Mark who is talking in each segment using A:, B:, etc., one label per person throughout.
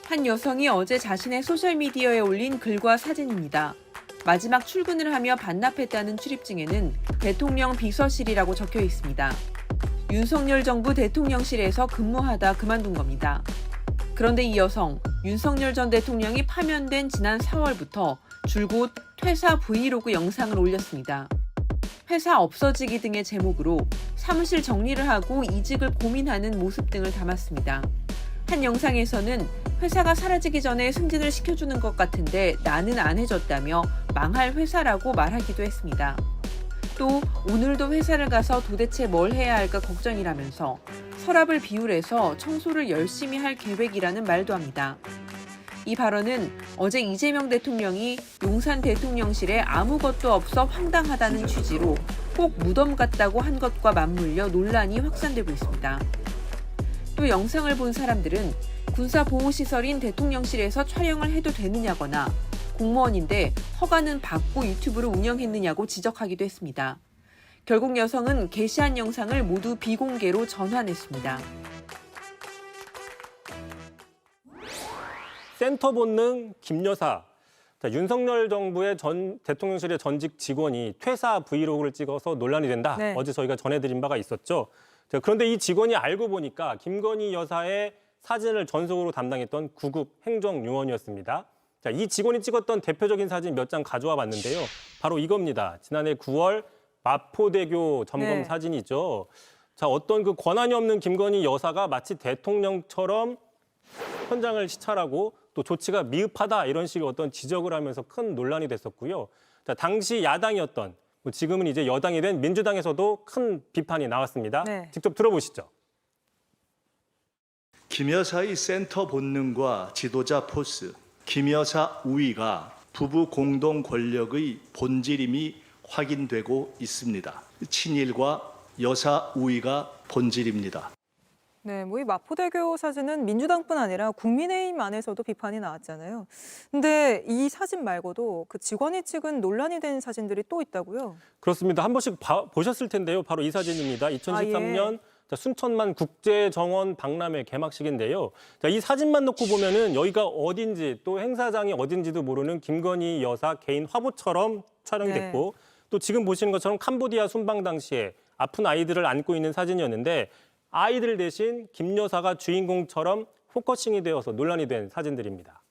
A: 한 여성이 어제 자신의 소셜미디어에 올린 글과 사진입니다. 마지막 출근을 하며 반납했다는 출입증에는 대통령 비서실이라고 적혀 있습니다. 윤석열 정부 대통령실에서 근무하다 그만둔 겁니다. 그런데 이 여성, 윤석열 전 대통령이 파면된 지난 4월부터 줄곧 퇴사 브이로그 영상을 올렸습니다. 회사 없어지기 등의 제목으로 사무실 정리를 하고 이직을 고민하는 모습 등을 담았습니다. 한 영상에서는 회사가 사라지기 전에 승진을 시켜주는 것 같은데 나는 안 해줬다며 망할 회사라고 말하기도 했습니다. 또 오늘도 회사를 가서 도대체 뭘 해야 할까 걱정이라면서 서랍을 비울해서 청소를 열심히 할 계획이라는 말도 합니다. 이 발언은 어제 이재명 대통령이 용산 대통령실에 아무것도 없어 황당하다는 취지로 꼭 무덤 같다고 한 것과 맞물려 논란이 확산되고 있습니다. 또 영상을 본 사람들은 군사보호시설인 대통령실에서 촬영을 해도 되느냐거나 공무원인데 허가는 받고 유튜브를 운영했느냐고 지적하기도 했습니다. 결국 여성은 게시한 영상을 모두 비공개로 전환했습니다.
B: 센터 본능 김 여사. 윤석열 정부의 전 대통령실의 전직 직원이 퇴사 브이로그를 찍어서 논란이 된다.
C: 네.
B: 어제 저희가 전해드린 바가 있었죠. 그런데 이 직원이 알고 보니까 김건희 여사의 사진을 전속으로 담당했던 구급 행정요원이었습니다. 자, 이 직원이 찍었던 대표적인 사진 몇 장 가져와 봤는데요. 바로 이겁니다. 지난해 9월 마포대교 점검
C: 네.
B: 사진이죠. 자, 어떤 그 권한이 없는 김건희 여사가 마치 대통령처럼 현장을 시찰하고 또 조치가 미흡하다 이런 식의 어떤 지적을 하면서 큰 논란이 됐었고요. 자, 당시 야당이었던 지금은 이제 여당이 된 민주당에서도 큰 비판이 나왔습니다.
C: 네.
B: 직접 들어보시죠.
D: 김 여사의 센터 본능과 지도자 포스, 김 여사 우위가 부부 공동 권력의 본질임이 확인되고 있습니다. 친일과 여사 우위가 본질입니다.
C: 네, 이 마포대교 사진은 민주당뿐 아니라 국민의힘 안에서도 비판이 나왔잖아요. 근데 이 사진 말고도 그 직원이 찍은 논란이 된 사진들이 또 있다고요?
B: 그렇습니다. 한 번씩 보셨을 텐데요. 바로 이 사진입니다. 2013년 순천만 국제정원 박람회 개막식인데요. 자, 이 사진만 놓고 보면은 여기가 어딘지 또 행사장이 어딘지도 모르는 김건희 여사 개인 화보처럼 촬영이
C: 네.
B: 됐고 또 지금 보시는 것처럼 캄보디아 순방 당시에 아픈 아이들을 안고 있는 사진이었는데 아이들 대신 김 여사가 주인공처럼 포커싱이 되어서 논란이 된 사진들입니다.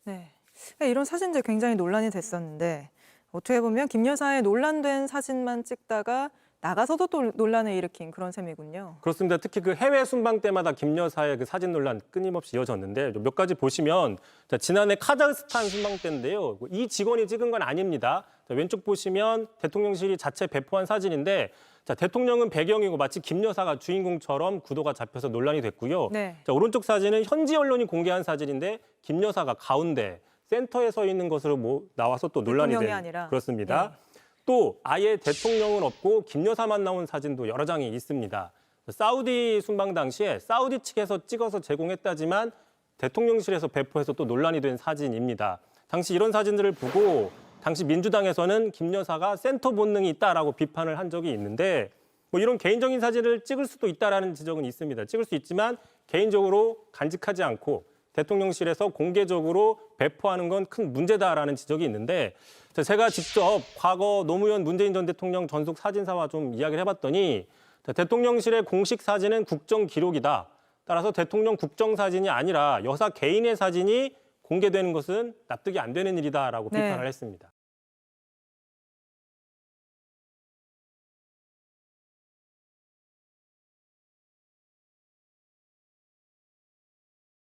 C: 네, 이런 사진들 굉장히 논란이 됐었는데 어떻게 보면 김 여사의 논란된 사진만 찍다가 나가서도 또 논란을 일으킨 그런 셈이군요.
B: 그렇습니다. 특히 그 해외 순방 때마다 김 여사의 그 사진 논란 끊임없이 이어졌는데 몇 가지 보시면 자, 지난해 카자흐스탄 순방 때인데요. 이 직원이 찍은 건 아닙니다. 자, 왼쪽 보시면 대통령실이 자체 배포한 사진인데 자, 대통령은 배경이고 마치 김 여사가 주인공처럼 구도가 잡혀서 논란이 됐고요.
C: 네.
B: 자, 오른쪽 사진은 현지 언론이 공개한 사진인데 김 여사가 가운데 센터에 서 있는 것으로 나와서 또 논란이
C: 대통령이
B: 된
C: 아니라.
B: 그렇습니다.
C: 네.
B: 또 아예 대통령은 없고 김 여사만 나온 사진도 여러 장이 있습니다. 사우디 순방 당시에 사우디 측에서 찍어서 제공했다지만 대통령실에서 배포해서 또 논란이 된 사진입니다. 당시 이런 사진들을 보고 당시 민주당에서는 김 여사가 센터 본능이 있다라고 비판을 한 적이 있는데 이런 개인적인 사진을 찍을 수도 있다라는 지적은 있습니다. 찍을 수 있지만 개인적으로 간직하지 않고 대통령실에서 공개적으로 배포하는 건 큰 문제다라는 지적이 있는데 제가 직접 과거 노무현 문재인 전 대통령 전속 사진사와 좀 이야기를 해봤더니 대통령실의 공식 사진은 국정 기록이다. 따라서 대통령 국정 사진이 아니라 여사 개인의 사진이 공개되는 것은 납득이 안 되는 일이다라고
C: 네.
B: 비판을 했습니다.